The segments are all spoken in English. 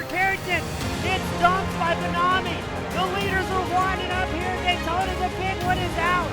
Carrington. It's dumped by Benami. The leaders are winding up here. Daytona. The big one is out.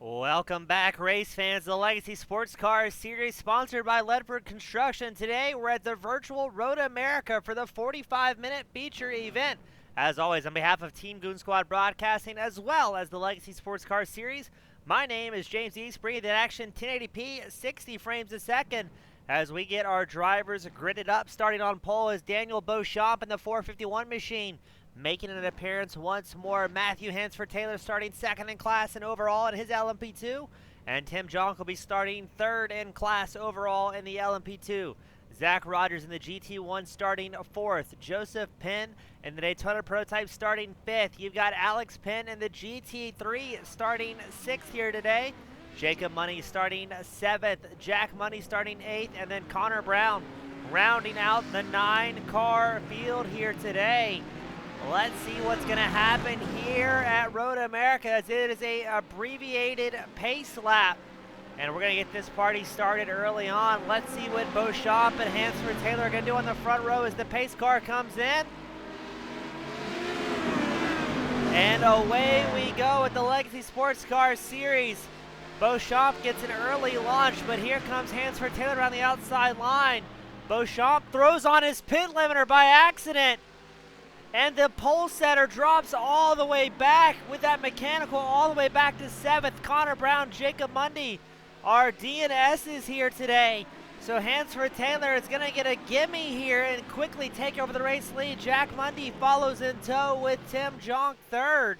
Welcome back, race fans. The Legacy Sports Cars Series sponsored by Ledford Construction. Today, we're at the virtual Road America for the 45-minute feature event. As always, on behalf of Team Goon Squad Broadcasting, as well as the Legacy Sports Cars Series, my name is James East, bringing that action 1080p, 60 frames a second, as we get our drivers gridded up. Starting on pole is Daniel Beauchamp in the 451 machine. Making an appearance once more, Matthew Hansford-Taylor starting second in class and overall in his LMP2. And Tim Jonk will be starting third in class overall in the LMP2. Zach Rogers in the GT1 starting fourth. Joseph Penn in the Daytona Prototype starting fifth. You've got Alex Penn in the GT3 starting sixth here today. Jacob Money starting seventh. Jack Money starting eighth. And then Connor Brown rounding out the 9-car field here today. Let's see what's going to happen here at Road America, as it is a abbreviated pace lap. And we're going to get this party started early on. Let's see what Beauchamp and Hansford-Taylor are going to do on the front row as the pace car comes in. And away we go with the Legacy Sports Car Series. Beauchamp gets an early launch, but here comes Hansford-Taylor on the outside line. Beauchamp throws on his pit limiter by accident. And the pole setter drops all the way back with that mechanical all the way back to 7th. Connor Brown, Jacob Mundy, our DNSs here today. So Hansford-Taylor is going to get a gimme here and quickly take over the race lead. Jack Mundy follows in tow with Tim Jonk third.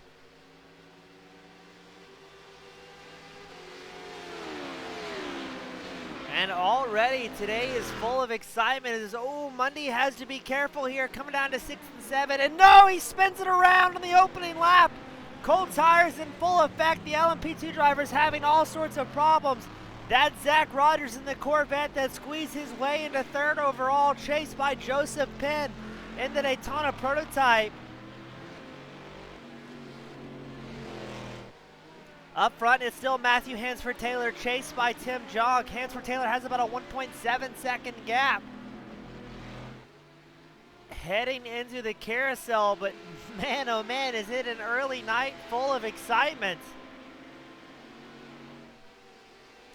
And already today is full of excitement as, Mundy has to be careful here, coming down to 6 and 7. And no, he spins it around on the opening lap. Cold tires in full effect. The LMP2 drivers having all sorts of problems. That's Zach Rogers in the Corvette that squeezed his way into third overall, chased by Joseph Penn in the Daytona Prototype. Up front is still Matthew Hansford-Taylor, chased by Tim Jonk. Hansford-Taylor has about a 1.7 second gap. Heading into the carousel, but man, oh man, is it an early night full of excitement.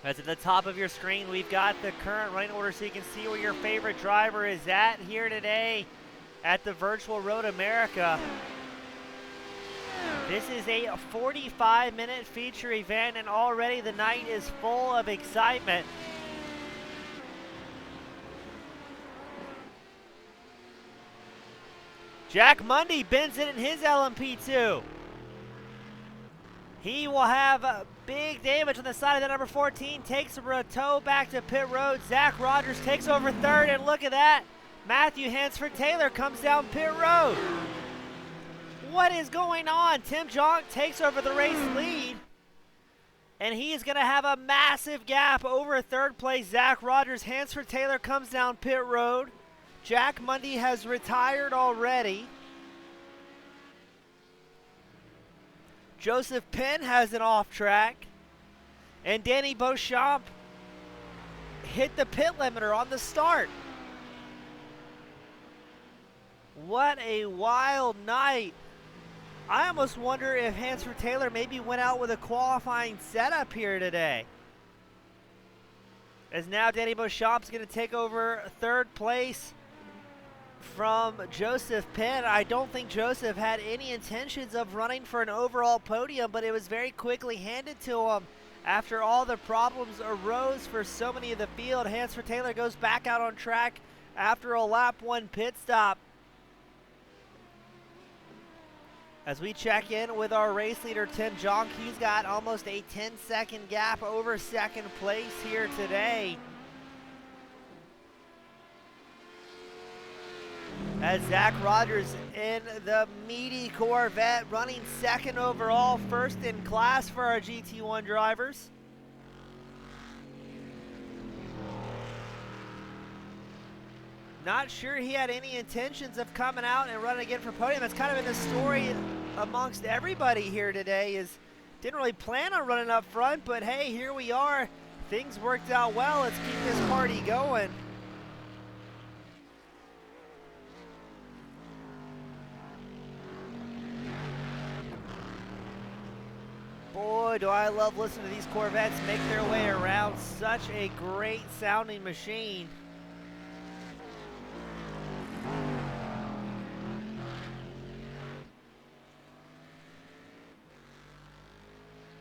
As at the top of your screen, we've got the current running order so you can see where your favorite driver is at here today at the virtual Road America. This is a 45-minute feature event, and already the night is full of excitement. Jack Mundy bends it in his LMP2. He will have big damage on the side of the number 14, takes a tow back to pit road. Zach Rogers takes over third, and look at that. Matthew Hansford-Taylor comes down pit road. What is going on? Tim Jonk takes over the race lead, and he is going to have a massive gap over third place. Zach Rogers. Hansford-Taylor comes down pit road. Jack Mundy has retired already. Joseph Penn has an off track, and Danny Beauchamp hit the pit limiter on the start. What a wild night. I almost wonder if Hansford-Taylor maybe went out with a qualifying setup here today. As now Danny Beauchamp's going to take over third place from Joseph Penn. I don't think Joseph had any intentions of running for an overall podium, but it was very quickly handed to him After all the problems arose for so many of the field, Hansford Taylor goes back out on track after a lap 1 pit stop. As we check in with our race leader, Tim Jonk, he's got almost a 10-second gap over second place here today. As Zach Rogers in the meaty Corvette running second overall, first in class for our GT1 drivers. Not sure he had any intentions of coming out and running again for podium. That's kind of been the story amongst everybody here today, is didn't really plan on running up front, but hey, here we are. Things worked out well. Let's keep this party going. Boy, do I love listening to these Corvettes make their way around. Such a great sounding machine.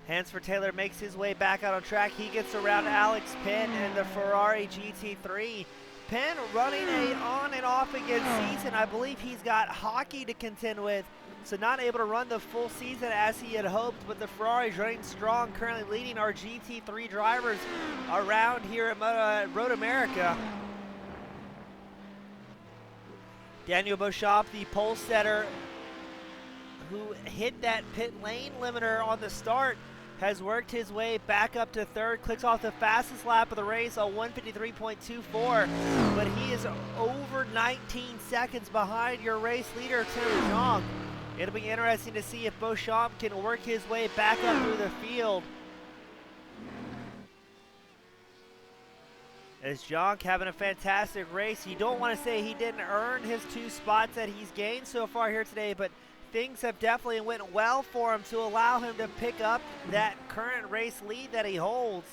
Hansford Taylor makes his way back out on track. He gets around Alex Penn in the Ferrari GT3. Penn running a on and off again season. I believe he's got hockey to contend with, so not able to run the full season as he had hoped, but the Ferrari's running strong, currently leading our GT3 drivers around here at Road America. Daniel Beauchamp, the pole setter, who hit that pit lane limiter on the start, has worked his way back up to third, clicks off the fastest lap of the race, a 1:53.24, but he is over 19 seconds behind your race leader, Tim Jonk. It'll be interesting to see if Beauchamp can work his way back up through the field. As Jonk having a fantastic race. You don't want to say he didn't earn his 2 spots that he's gained so far here today, but things have definitely went well for him to allow him to pick up that current race lead that he holds.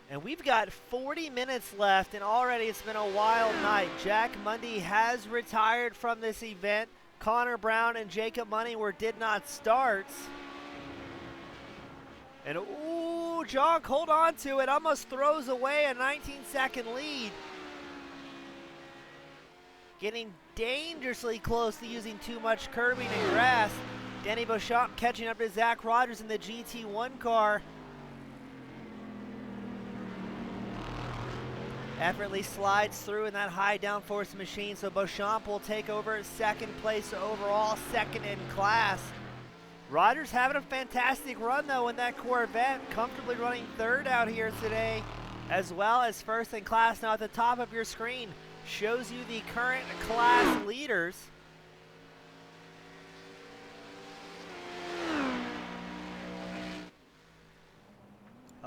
And we've got 40 minutes left, and already it's been a wild night. Jack Mundy has retired from this event. Connor Brown and Jacob Moneyworth did not start. And ooh, Jonk, hold on to it. Almost throws away a 19-second lead. Getting dangerously close to using too much curbing and grass. Danny Beauchamp catching up to Zach Rogers in the GT1 car. Effortlessly slides through in that high downforce machine, so Beauchamp will take over second place overall, second in class. Rogers having a fantastic run though in that Corvette, comfortably running third out here today, as well as first in class. Now at the top of your screen shows you the current class leaders.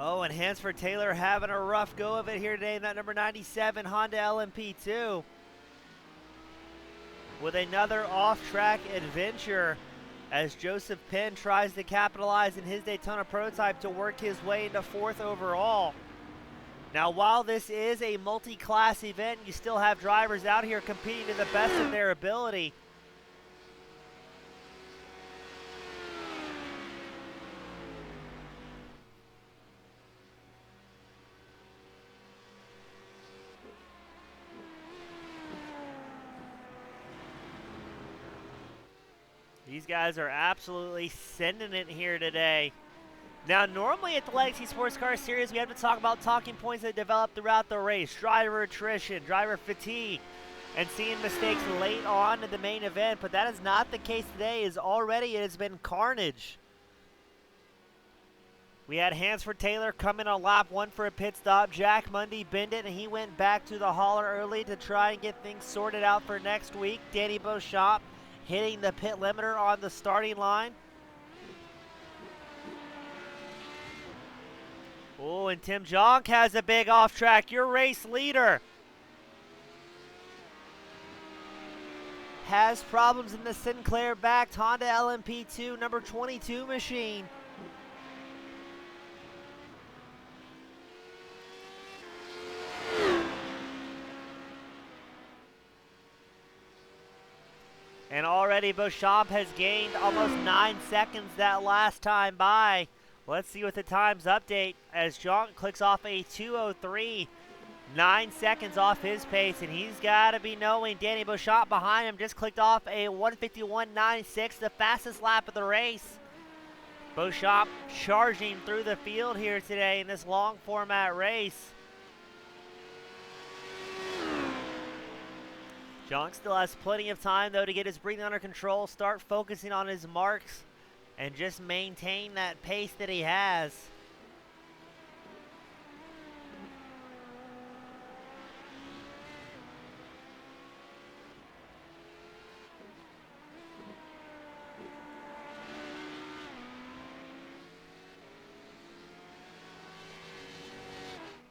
Oh, and Hansford Taylor having a rough go of it here today in that number 97 Honda LMP2 with another off-track adventure, as Joseph Penn tries to capitalize in his Daytona prototype to work his way into 4th overall. Now, while this is a multi-class event, you still have drivers out here competing to the best of their ability. These guys are absolutely sending it here today. Now, normally at the Legacy Sports Car Series, we have to talk about talking points that develop throughout the race. Driver attrition, driver fatigue, and seeing mistakes late on in the main event. But that is not the case today, as already it has been carnage. We had Hansford Taylor come in on lap 1 for a pit stop. Jack Mundy binned it, and he went back to the hauler early to try and get things sorted out for next week. Danny Beauchamp hitting the pit limiter on the starting line. Oh, and Tim Jonk has a big off track. Your race leader has problems in the Sinclair-backed Honda LMP2 number 22 machine. And already Beauchamp has gained almost 9 seconds that last time by. Let's see what the times update as Jonk clicks off a 2:03. 9 seconds off his pace, and he's got to be knowing Danny Beauchamp behind him just clicked off a 1:51.96, the fastest lap of the race. Beauchamp charging through the field here today in this long format race. Jonk still has plenty of time, though, to get his breathing under control, start focusing on his marks, and just maintain that pace that he has.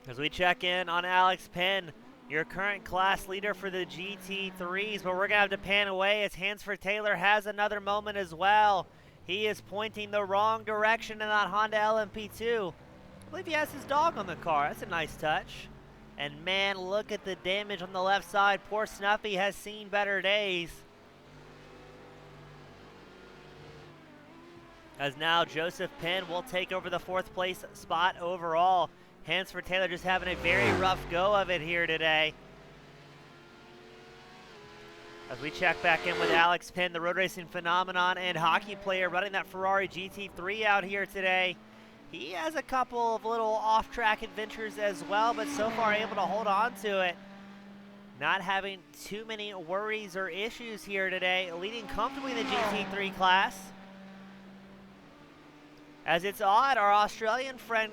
As we check in on Alex Penn, your current class leader for the GT3s, but we're going to have to pan away as Hansford Taylor has another moment as well. He is pointing the wrong direction in that Honda LMP2. I believe he has his dog on the car. That's a nice touch. And man, look at the damage on the left side. Poor Snuffy has seen better days. As now Joseph Penn will take over the 4th place spot overall. Hansford Taylor just having a very rough go of it here today. As we check back in with Alex Penn, the road racing phenomenon and hockey player running that Ferrari GT3 out here today. He has a couple of little off-track adventures as well, but so far able to hold on to it. Not having too many worries or issues here today, leading comfortably in the GT3 class. As it's odd, our Australian friend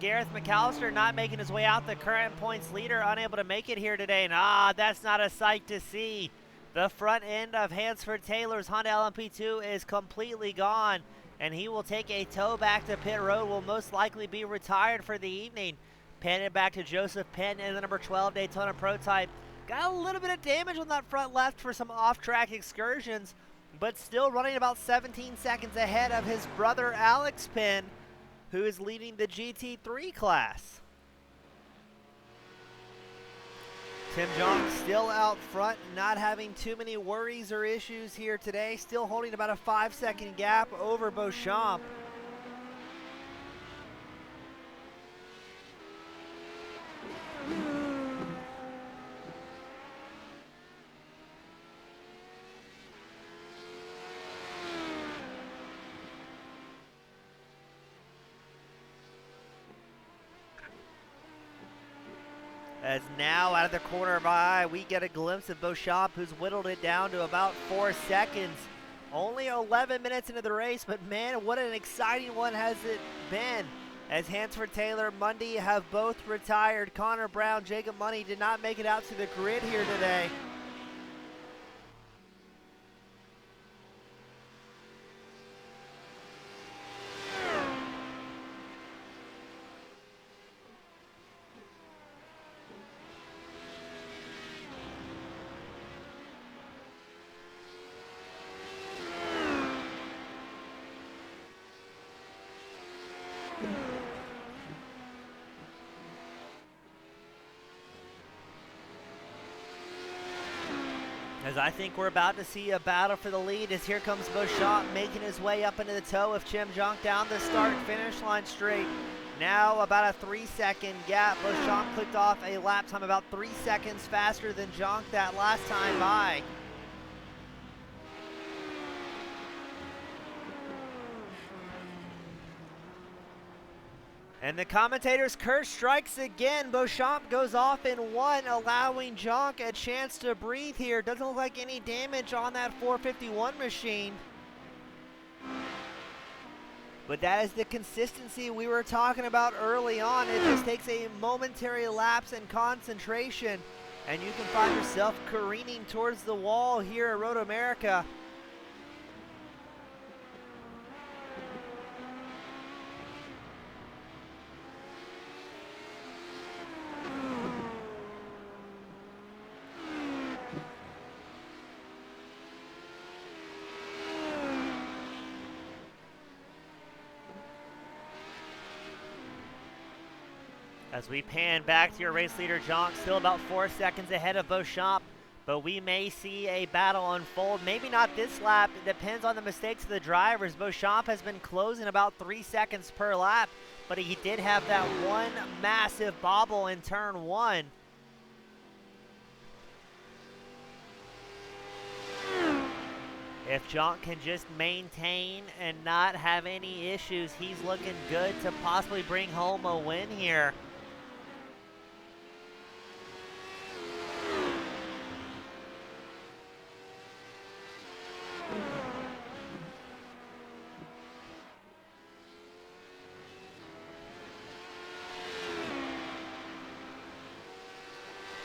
Gareth McAllister not making his way out, the current points leader, unable to make it here today. And that's not a sight to see. The front end of Hansford Taylor's Honda LMP2 is completely gone, and he will take a tow back to pit road, will most likely be retired for the evening. Panning back to Joseph Penn in the number 12 Daytona prototype. Got a little bit of damage on that front left for some off-track excursions, but still running about 17 seconds ahead of his brother Alex Penn, who is leading the GT3 class. Tim Jonk still out front, not having too many worries or issues here today, still holding about a 5-second gap over Beauchamp. As now out of the corner of my eye, we get a glimpse of Beauchamp, who's whittled it down to about 4 seconds. Only 11 minutes into the race, but man, what an exciting one has it been. As Hansford Taylor, Mundy have both retired. Connor Brown, Jacob Money did not make it out to the grid here today. As I think we're about to see a battle for the lead, as here comes Beauchamp making his way up into the tow of Tim Jonk down the start-finish line straight. Now about a 3-second gap. Beauchamp clicked off a lap time about 3 seconds faster than Jonk that last time by. And the commentator's curse strikes again. Beauchamp goes off in 1, allowing Jonk a chance to breathe here. Doesn't look like any damage on that 451 machine. But that is the consistency we were talking about early on. It just takes a momentary lapse in concentration, and you can find yourself careening towards the wall here at Road America. As we pan back to your race leader, Jonk, still about 4 seconds ahead of Beauchamp. but we may see a battle unfold. Maybe not this lap. It depends on the mistakes of the drivers. Beauchamp has been closing about 3 seconds per lap, but he did have that one massive bobble in turn 1. If Jonk can just maintain and not have any issues, he's looking good to possibly bring home a win here.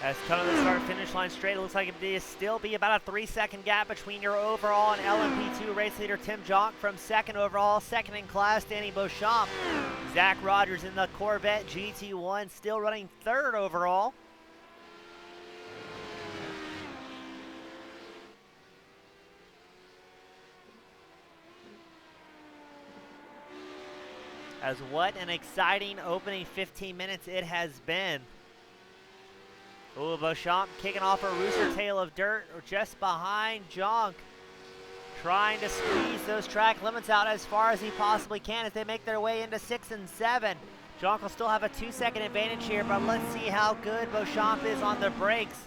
As coming to the start-finish line straight, it looks like it will still be about a 3-second gap between your overall and LMP2 race leader Tim Jonk from second overall, second in class Danny Beauchamp. Zach Rogers in the Corvette GT1 still running third overall. As what an exciting opening 15 minutes it has been. Ooh, Beauchamp kicking off a rooster tail of dirt just behind Jonk, trying to squeeze those track limits out as far as he possibly can as they make their way into 6 and 7. Jonk will still have a 2-second advantage here, but let's see how good Beauchamp is on the brakes.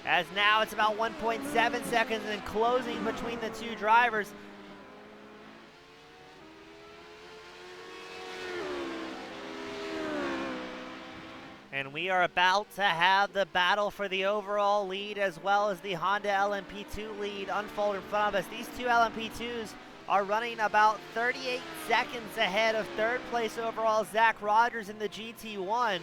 As now it's about 1.7 seconds and closing between the two drivers. And we are about to have the battle for the overall lead as well as the Honda LMP2 lead unfold in front of us. These two LMP2s are running about 38 seconds ahead of third place overall Zach Rogers in the GT1.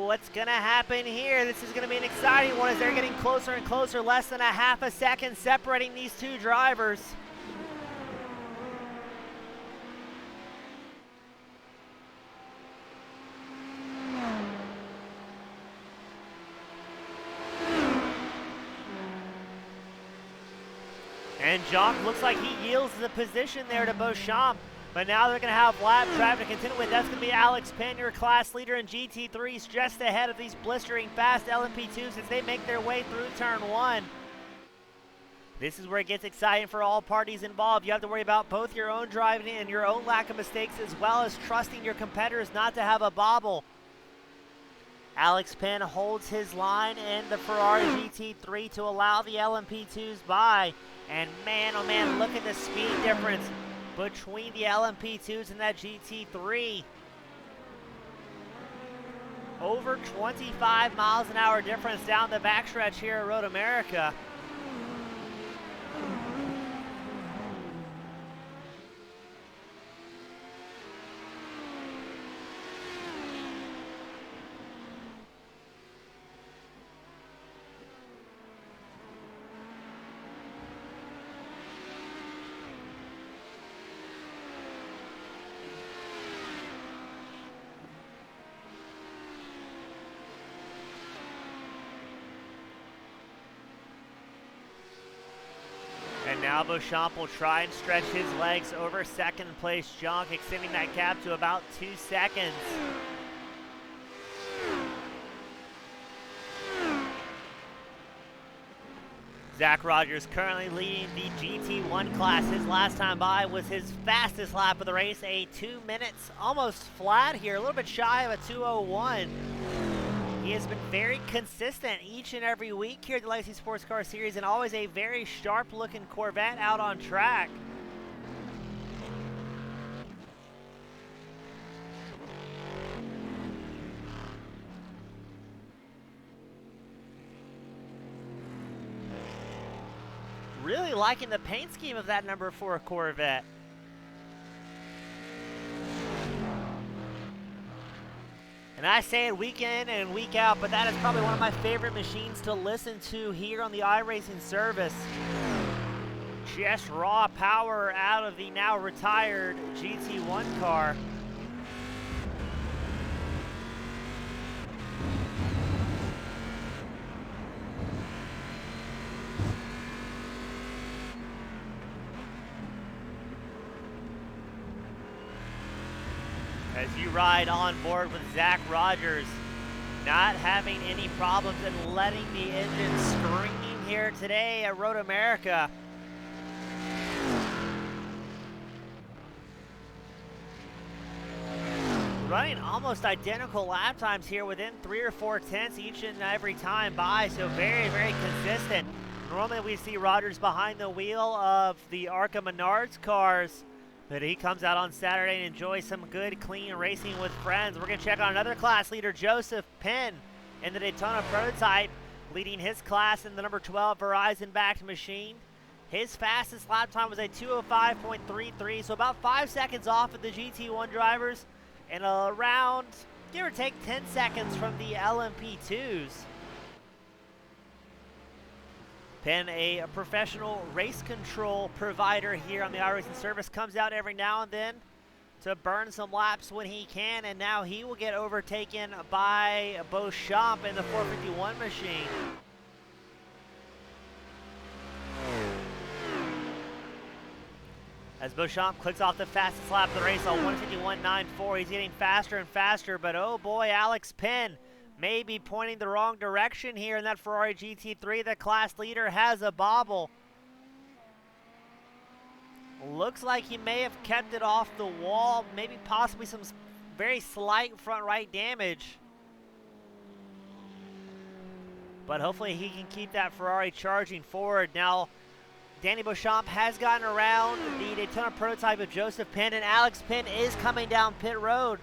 What's gonna happen here? This is gonna be an exciting one as they're getting closer and closer, less than a half a second separating these two drivers. And Jonk looks like he yields the position there to Beauchamp. But now they're going to have lap traffic to contend with. That's going to be Alex Penn, your class leader in GT3s, just ahead of these blistering fast LMP2s as they make their way through turn 1. This is where it gets exciting for all parties involved. You have to worry about both your own driving and your own lack of mistakes, as well as trusting your competitors not to have a bobble. Alex Penn holds his line in the Ferrari GT3 to allow the LMP2s by. And man, oh man, look at the speed difference between the LMP2s and that GT3. Over 25 miles an hour difference down the backstretch here at Road America. And now Beauchamp will try and stretch his legs over second place Jonk, extending that gap to about 2 seconds. Zach Rogers currently leading the GT1 class. His last time by was his fastest lap of the race, a 2 minutes, almost flat here, a little bit shy of a 2:01. He has been very consistent each and every week here at the Legacy Sports Car Series, and always a very sharp-looking Corvette out on track. Really liking the paint scheme of that number 4 Corvette. And I say it week in and week out, but that is probably one of my favorite machines to listen to here on the iRacing service. just raw power out of the now retired GT1 car. As you ride on board with Zach Rogers, not having any problems and letting the engine scream here today at Road America. Running almost identical lap times here within 3 or 4 tenths each and every time by, so very, very consistent. Normally we see Rogers behind the wheel of the ARCA Menards cars, but he comes out on Saturday and enjoys some good, clean racing with friends. We're going to check on another class leader, Joseph Penn, in the Daytona prototype, leading his class in the number 12 Verizon-backed machine. His fastest lap time was a 2:05.33, so about 5 seconds off of the GT1 drivers, and around, give or take, 10 seconds from the LMP2s. Penn, a professional race control provider here on the iRacing service, comes out every now and then to burn some laps when he can, and now he will get overtaken by Beauchamp in the 451 machine. As Beauchamp clicks off the fastest lap of the race on 151.94, he's getting faster and faster, but oh boy, Alex Penn may be pointing the wrong direction here in that Ferrari GT3. The class leader has a bobble. Looks like he may have kept it off the wall, maybe possibly some very slight front right damage. But hopefully he can keep that Ferrari charging forward. Now, Danny Beauchamp has gotten around the Daytona prototype of Joseph Penn, and Alex Penn is coming down pit road.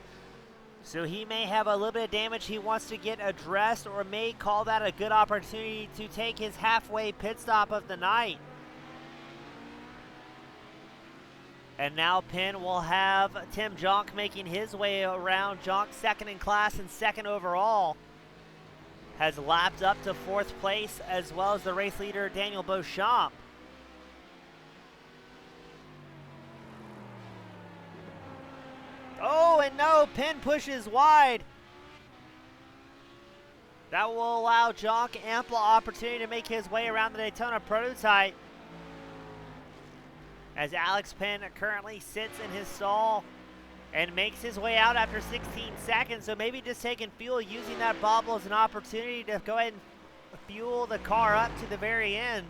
So he may have a little bit of damage he wants to get addressed, or may call that a good opportunity to take his halfway pit stop of the night. And now Penn will have Tim Jonk making his way around. Jonk second in class and second overall. Has lapped up to 4th place, as well as the race leader Daniel Beauchamp. Oh, and no, Penn pushes wide. That will allow Jonk ample opportunity to make his way around the Daytona prototype, as Alex Penn currently sits in his stall and makes his way out after 16 seconds. So maybe just taking fuel, using that bobble as an opportunity to go ahead and fuel the car up to the very end.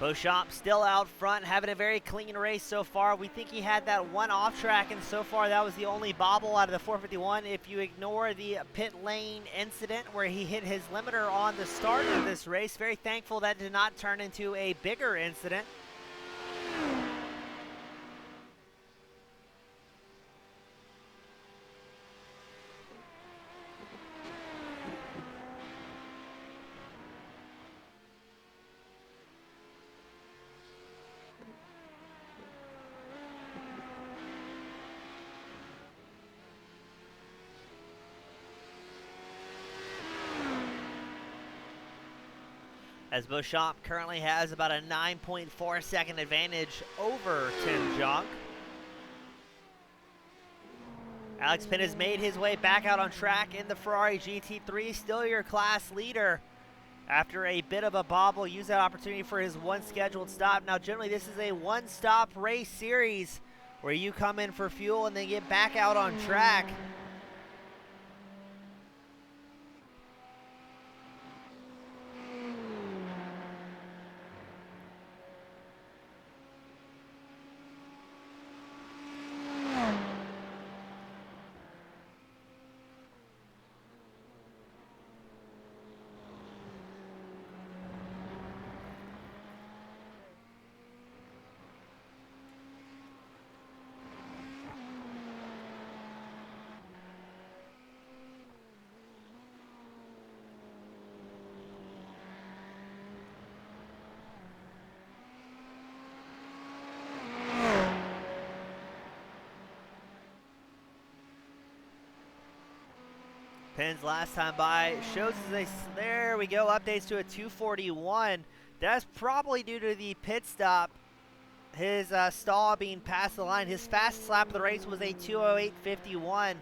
Beauchamp still out front, having a very clean race so far. We think he had that one off track, and so far that was the only bobble out of the 451. If you ignore the pit lane incident where he hit his limiter on the start of this race, very thankful that did not turn into a bigger incident. As Beauchamp currently has about a 9.4 second advantage over Tim Jonk. Alex Penn has made his way back out on track in the Ferrari GT3, still your class leader. After a bit of a bobble, use that opportunity for his one scheduled stop. Now generally this is a one-stop race series where you come in for fuel and then get back out on track. Penn's last time by shows us there we go, updates to a 241. That's probably due to the pit stop. His stall being past the line. His fastest lap of the race was a 2:08.51.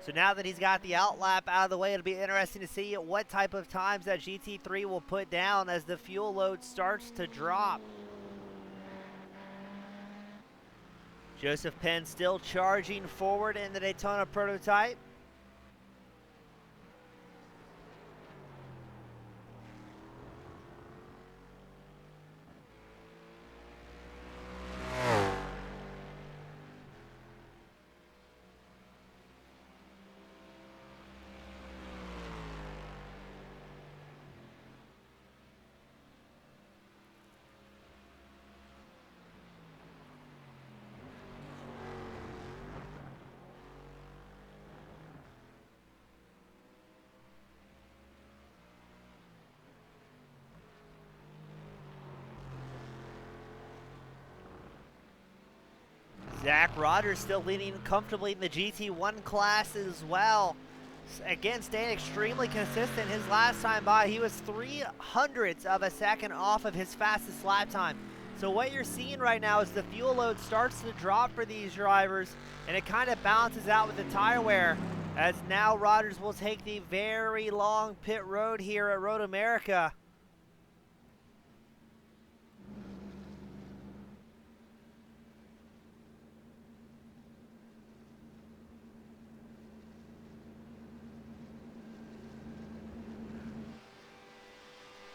So now that he's got the out lap out of the way, it'll be interesting to see what type of times that GT3 will put down as the fuel load starts to drop. Joseph Penn still charging forward in the Daytona prototype. Zach Rogers still leading comfortably in the GT1 class as well. Again, staying extremely consistent. His last time by, he was 0.03 of a second off of his fastest lap time. So what you're seeing right now is the fuel load starts to drop for these drivers, and it kind of balances out with the tire wear, as now Rogers will take the very long pit road here at Road America.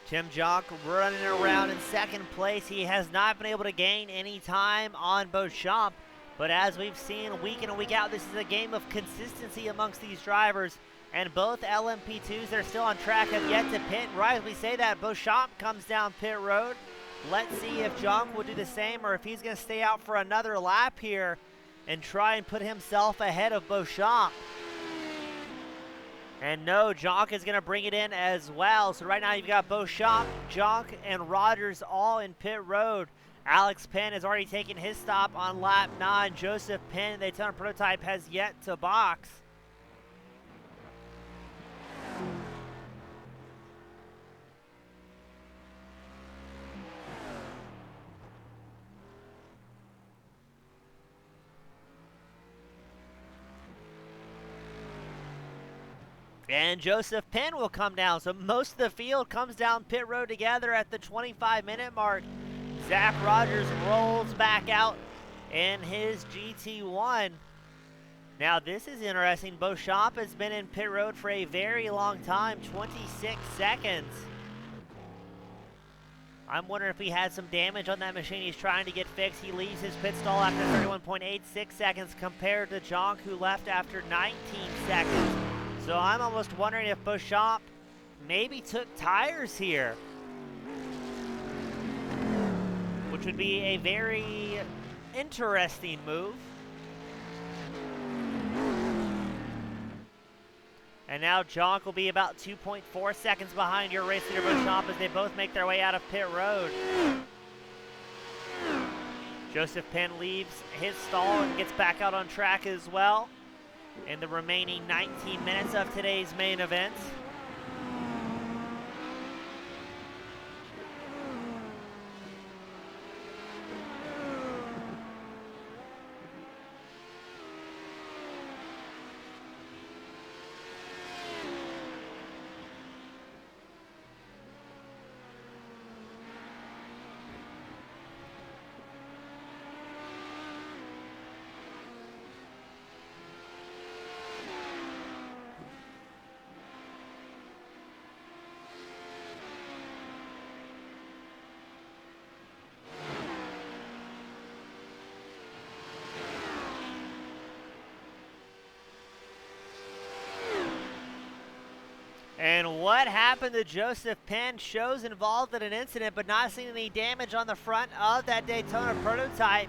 Tim Jonk running around in second place. He has not been able to gain any time on Beauchamp, but as we've seen week in and week out, this is a game of consistency amongst these drivers, and both LMP2s that are still on track have yet to pit. Right as we say that, Beauchamp comes down pit road. Let's see if Jonk will do the same or if he's going to stay out for another lap here and try and put himself ahead of Beauchamp. And no, Jonk is going to bring it in as well. So right now you've got Beauchamp, Jonk, and Rogers all in pit road. Alex Penn has already taken his stop on lap 9. Joseph Penn, the Daytona prototype, has yet to box. And Joseph Penn will come down. So most of the field comes down pit road together at the 25-minute mark. Zach Rogers rolls back out in his GT1. Now this is interesting. Beauchamp has been in pit road for a very long time, 26 seconds. I'm wondering if he had some damage on that machine he's trying to get fixed. He leaves his pit stall after 31.86 seconds compared to Jonk, who left after 19 seconds. So I'm almost wondering if Beauchamp maybe took tires here, which would be a very interesting move. And now Jonk will be about 2.4 seconds behind your race leader Beauchamp as they both make their way out of pit road. Joseph Penn leaves his stall and gets back out on track as well in the remaining 19 minutes of today's main event. And what happened to Joseph Penn shows involved in an incident, but not seeing any damage on the front of that Daytona prototype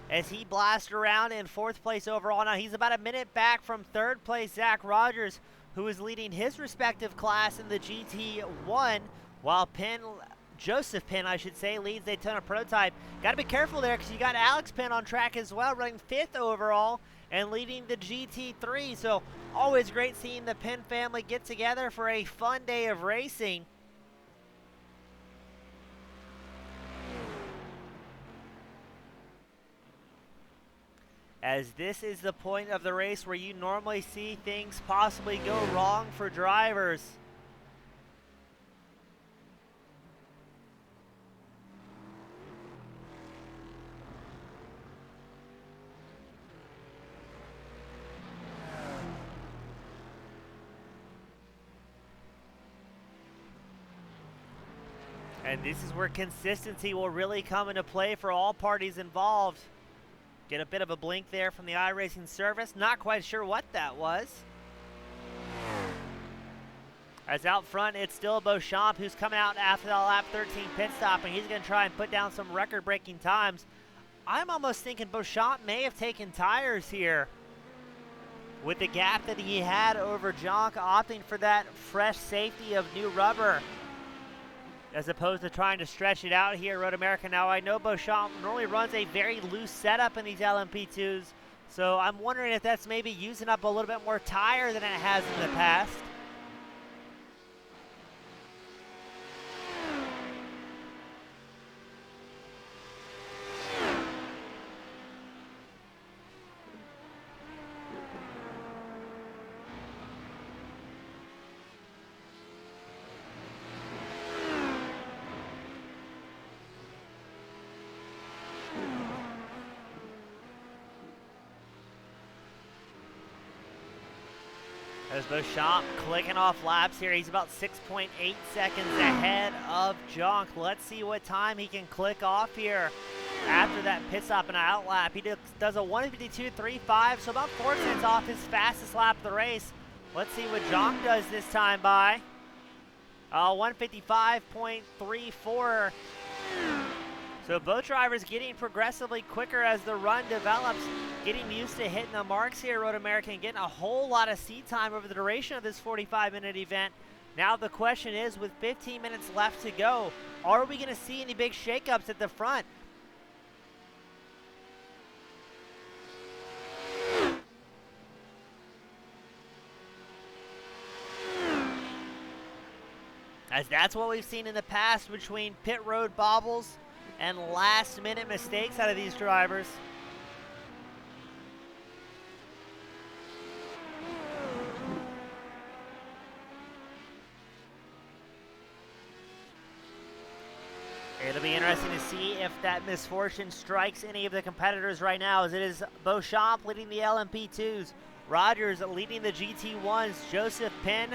as he blasted around in 4th place overall. Now he's about a minute back from 3rd place Zach Rogers, who is leading his respective class in the GT1, while Joseph Penn, I should say, leads Daytona prototype. Got to be careful there because you got Alex Penn on track as well, running 5th overall. and leading the GT3. So always great seeing the Penn family get together for a fun day of racing. As this is the point of the race where you normally see things possibly go wrong for drivers. And this is where consistency will really come into play for all parties involved. Get a bit of a blink there from the iRacing service. Not quite sure what that was. As out front, it's still Beauchamp, who's coming out after the lap 13 pit stop, and he's going to try and put down some record-breaking times. I'm almost thinking Beauchamp may have taken tires here, with the gap that he had over Jonk, opting for that fresh safety of new rubber, as opposed to trying to stretch it out here at Road America. Now, I know Beauchamp normally runs a very loose setup in these LMP2s, so I'm wondering if that's maybe using up a little bit more tire than it has in the past. As Beauchamp clicking off laps here. He's about 6.8 seconds ahead of Jonk. Let's see what time he can click off here after that pit stop and out lap. He does a 1:52.35, so about 4 tenths off his fastest lap of the race. Let's see what Jonk does this time by. 1:55.34. So both drivers getting progressively quicker as the run develops, getting used to hitting the marks here at Road America and getting a whole lot of seat time over the duration of this 45-minute event. Now the question is, with 15 minutes left to go, are we going to see any big shakeups at the front? As that's what we've seen in the past between pit road bobbles and last-minute mistakes out of these drivers. It'll be interesting to see if that misfortune strikes any of the competitors right now, as it is Beauchamp leading the LMP2s, Rogers leading the GT1s, Joseph Penn,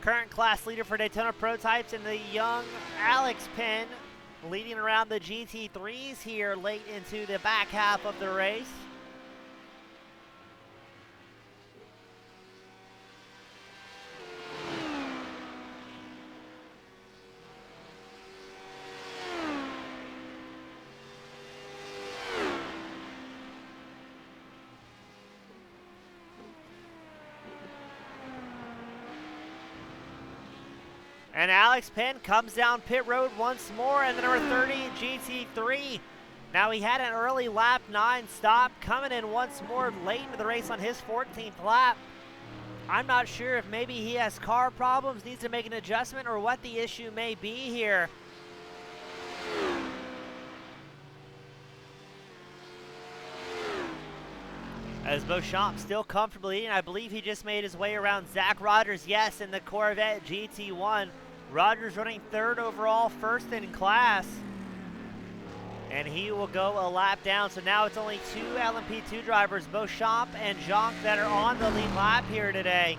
current class leader for Daytona Prototypes, and the young Alex Penn leading around the GT3s here late into the back half of the race. And Alex Penn comes down pit road once more, and the number 30 GT3. Now he had an early lap 9 stop, coming in once more late into the race on his 14th lap. I'm not sure if maybe he has car problems, needs to make an adjustment, or what the issue may be here. As Beauchamp still comfortably leading, I believe he just made his way around Zach Rogers, yes, in the Corvette GT1. Rogers running 3rd overall, 1st in class. And he will go a lap down. So now it's only 2 LMP2 drivers, Beauchamp and Jonk, that are on the lead lap here today.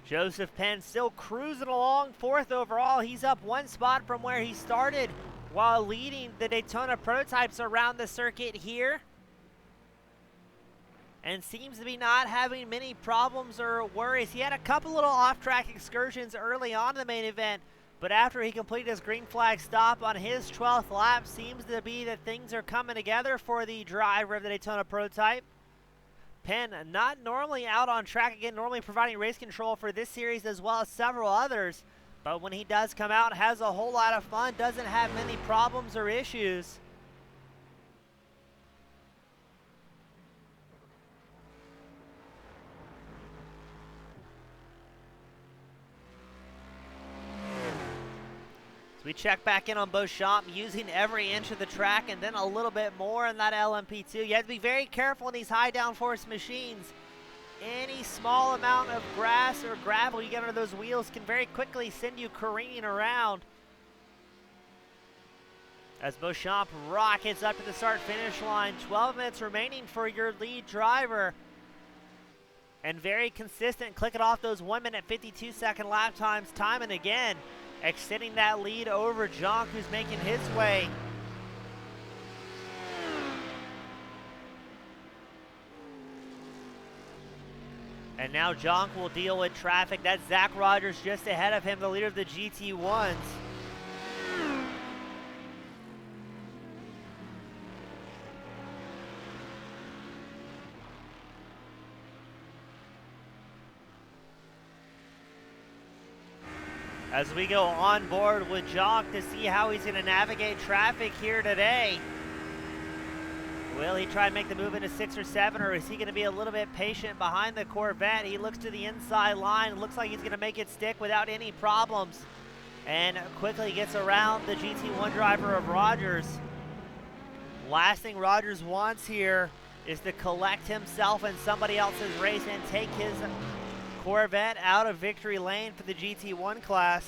Joseph Penn still cruising along 4th overall. He's up 1 spot from where he started while leading the Daytona Prototypes around the circuit here. And seems to be not having many problems or worries. He had a couple little off-track excursions early on in the main event, but after he completed his green flag stop on his 12th lap, seems to be that things are coming together for the driver of the Daytona Prototype. Penn not normally out on track again, normally providing race control for this series as well as several others. But when he does come out, has a whole lot of fun, doesn't have many problems or issues. So we check back in on Beauchamp, using every inch of the track and then a little bit more in that LMP2. You have to be very careful in these high downforce machines. Any small amount of grass or gravel you get under those wheels can very quickly send you careening around. As Beauchamp rockets up to the start-finish line, 12 minutes remaining for your lead driver. And very consistent, clicking off those 1 minute 52 second lap times time and again, extending that lead over Jonk, who's making his way. And now Jonk will deal with traffic. That's Zach Rogers just ahead of him, the leader of the GT1s. As we go on board with Jonk to see how he's going to navigate traffic here today. Will he try and make the move into 6 or 7, or is he going to be a little bit patient behind the Corvette? He looks to the inside line. Looks like he's going to make it stick without any problems. And quickly gets around the GT1 driver of Rogers. Last thing Rogers wants here is to collect himself in somebody else's race and take his Corvette out of victory lane for the GT1 class.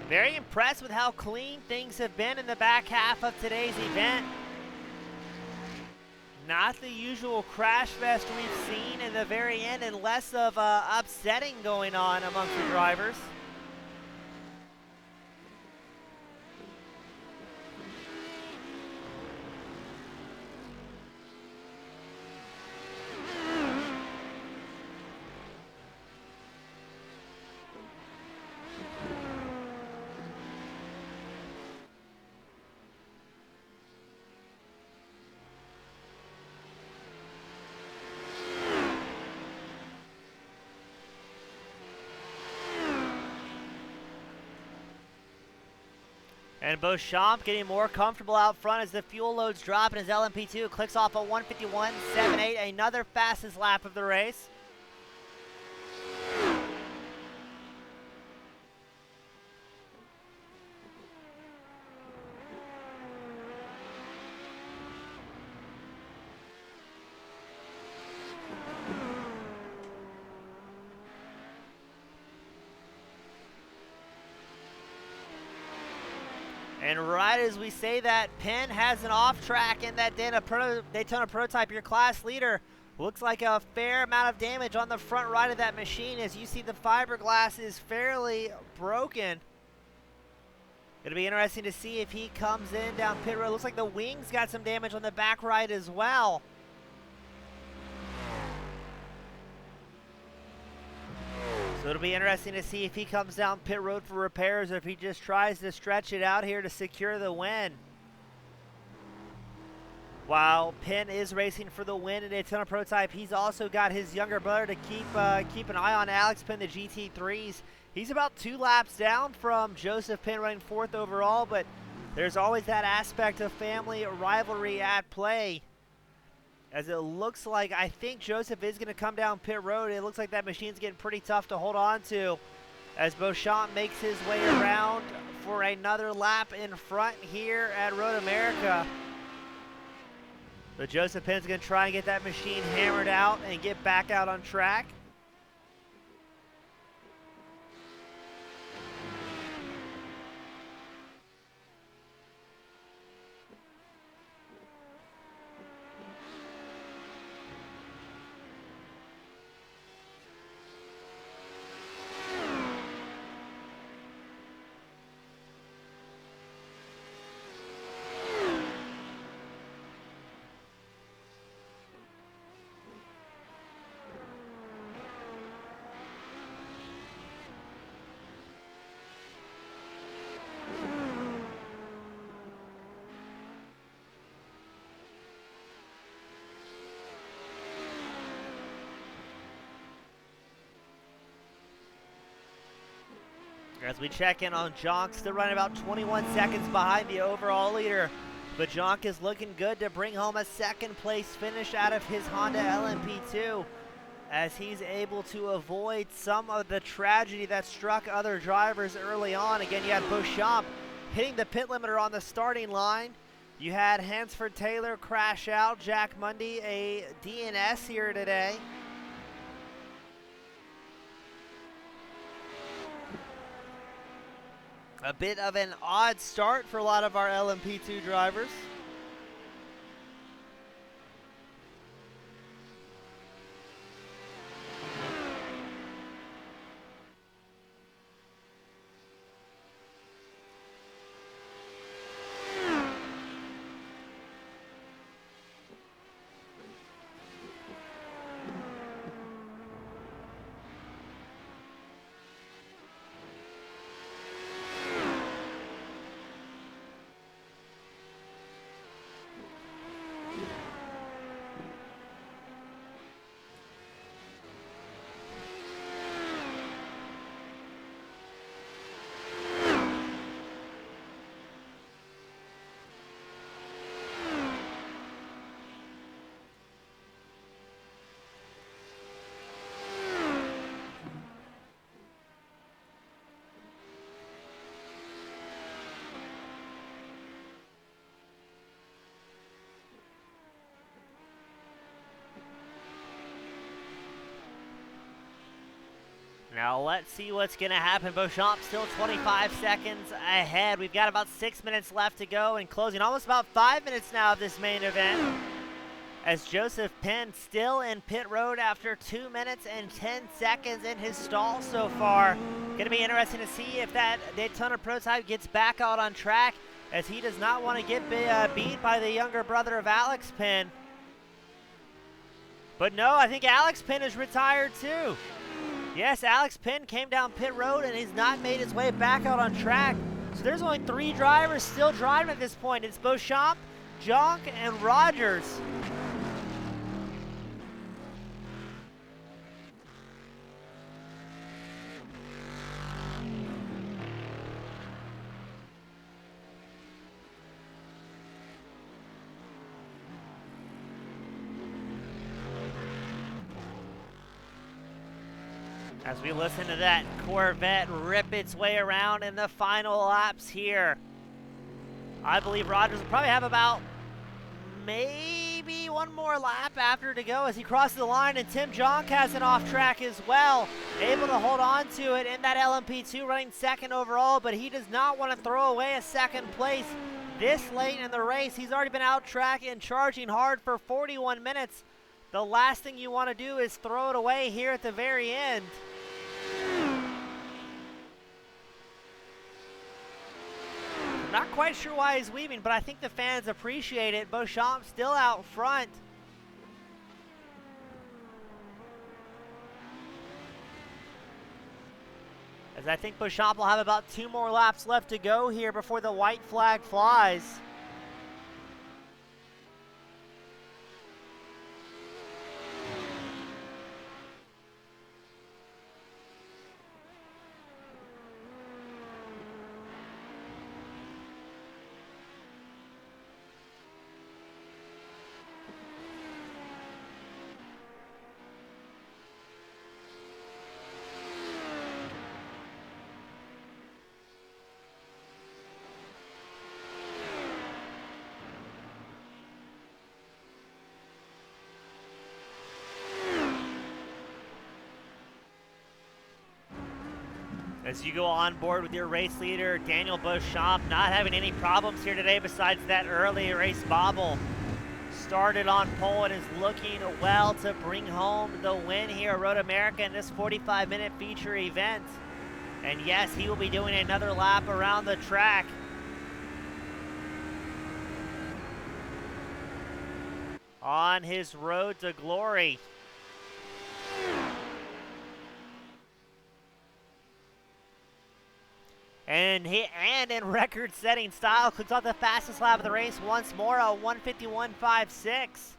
Very impressed with how clean things have been in the back half of today's event. Not the usual crash fest we've seen in the very end, and less of upsetting going on amongst the drivers. And Beauchamp getting more comfortable out front as the fuel loads drop, and his LMP2 clicks off a 151.78, another fastest lap of the race. And right as we say that, Penn has an off track in that Daytona prototype. Your class leader looks like a fair amount of damage on the front right of that machine. As you see, the fiberglass is fairly broken. It'll be interesting to see if he comes in down pit road. Looks like the wings got some damage on the back right as well. So it'll be interesting to see if he comes down pit road for repairs or if he just tries to stretch it out here to secure the win. While Penn is racing for the win in Daytona prototype, he's also got his younger brother to keep an eye on, Alex Penn, the GT3s. He's about 2 laps down from Joseph Penn, running 4th overall, but there's always that aspect of family rivalry at play. As it looks like, I think Joseph is going to come down pit road. It looks like that machine's getting pretty tough to hold on to as Beauchamp makes his way around for another lap in front here at Road America. But Joseph Penn's going to try and get that machine hammered out and get back out on track. As we check in on Jonk, still running about 21 seconds behind the overall leader. But Jonk is looking good to bring home a second place finish out of his Honda LMP2, as he's able to avoid some of the tragedy that struck other drivers early on. Again, you had Beauchamp hitting the pit limiter on the starting line. You had Hansford Taylor crash out, Jack Mundy a DNS here today. A bit of an odd start for a lot of our LMP2 drivers. Now let's see what's going to happen. Beauchamp still 25 seconds ahead. We've got about 6 minutes left to go and closing almost about 5 minutes now of this main event. As Joseph Penn still in pit road after 2 minutes and 10 seconds in his stall so far. Going to be interesting to see if that Daytona prototype gets back out on track, as he does not want to get beat by the younger brother of Alex Penn. But no, I think Alex Penn is retired too. Yes, Alex Penn came down pit road and he's not made his way back out on track. So there's only 3 drivers still driving at this point. It's Beauchamp, Jonk, and Rogers. As we listen to that Corvette rip its way around in the final laps here. I believe Rogers will probably have about maybe one more lap after to go as he crosses the line, and Tim Jonk has an off track as well. Able to hold on to it in that LMP2, running second overall, but he does not want to throw away a second place this late in the race. He's already been out track and charging hard for 41 minutes. The last thing you want to do is throw it away here at the very end. Not quite sure why he's weaving, but I think the fans appreciate it. Beauchamp still out front. As I think Beauchamp will have about 2 more laps left to go here before the white flag flies. As you go on board with your race leader, Daniel Beauchamp, not having any problems here today besides that early race bobble. Started on pole and is looking well to bring home the win here at Road America in this 45-minute feature event. And yes, he will be doing another lap around the track. On his road to glory. And in record-setting style, clicks off the fastest lap of the race once more, a 1:51.56.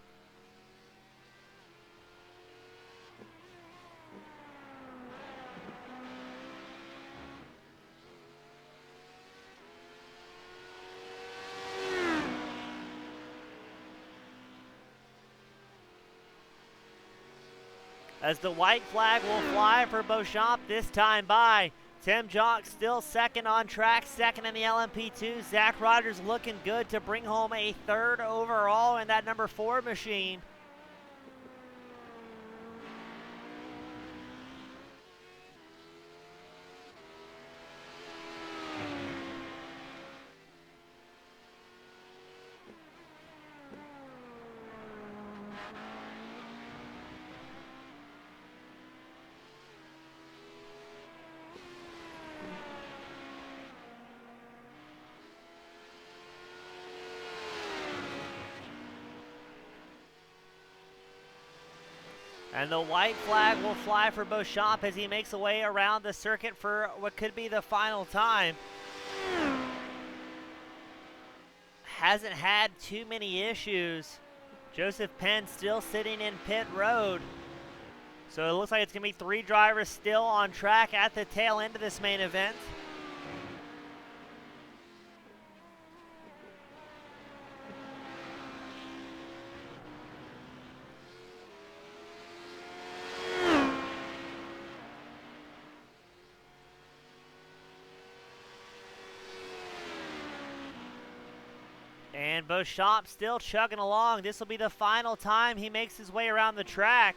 as the white flag will fly for Beauchamp, this time by Tim Jonk, still second on track, second in the LMP2. Zach Rogers looking good to bring home a third overall in that number 4 machine. And the white flag will fly for Beauchamp as he makes a way around the circuit for what could be the final time. Hasn't had too many issues. Joseph Penn still sitting in pit road. So it looks like it's going to be 3 drivers still on track at the tail end of this main event. And Beauchamp still chugging along. This will be the final time he makes his way around the track.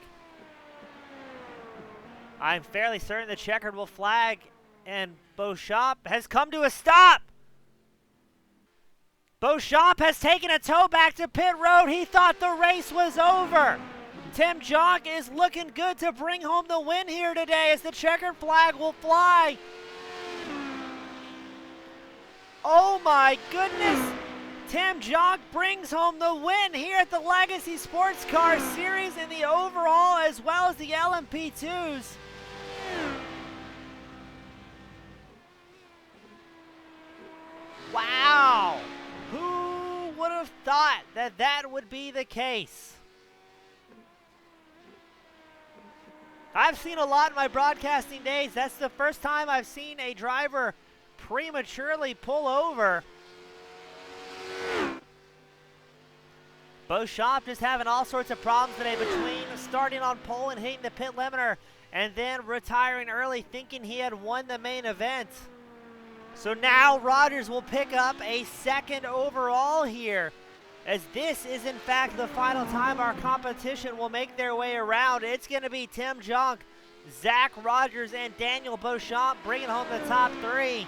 I'm fairly certain the checkered will flag, and Beauchamp has come to a stop. Beauchamp has taken a tow back to pit road. He thought the race was over. Tim Jonk is looking good to bring home the win here today as the checkered flag will fly. Oh my goodness. Tim Jonk brings home the win here at the Legacy Sports Car Series in the overall as well as the LMP2s. Wow! Who would have thought that that would be the case? I've seen a lot in my broadcasting days. That's the first time I've seen a driver prematurely pull over. Beauchamp just having all sorts of problems today between starting on pole and hitting the pit limiter and then retiring early thinking he had won the main event. So now Rogers will pick up a second overall here, as this is in fact the final time our competition will make their way around. It's going to be Tim Jonk, Zach Rogers, and Daniel Beauchamp bringing home the top 3.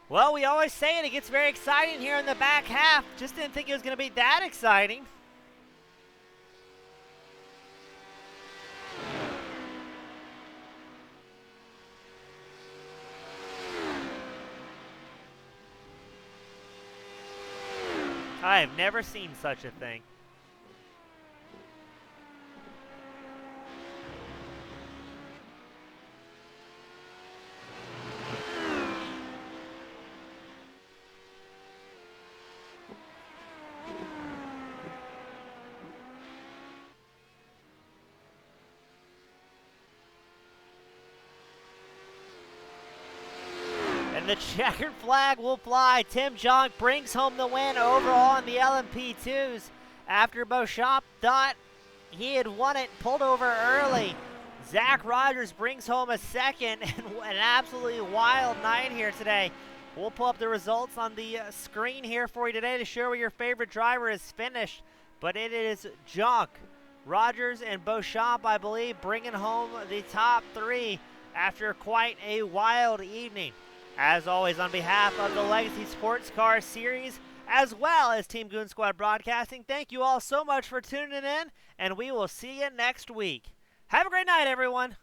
Well, we always say it gets very exciting here in the back half. Just didn't think it was going to be that exciting. I have never seen such a thing. And the checkered flag will fly. Tim Jonk brings home the win overall in the LMP2s after Beauchamp thought he had won it, pulled over early. Zach Rogers brings home a second, and an absolutely wild night here today. We'll pull up the results on the screen here for you today to show where your favorite driver is finished. But it is Jonk, Rogers, and Beauchamp, I believe, bringing home the top 3 after quite a wild evening. As always, on behalf of the Legacy Sports Car Series, as well as Team Goon Squad Broadcasting, thank you all so much for tuning in, and we will see you next week. Have a great night, everyone.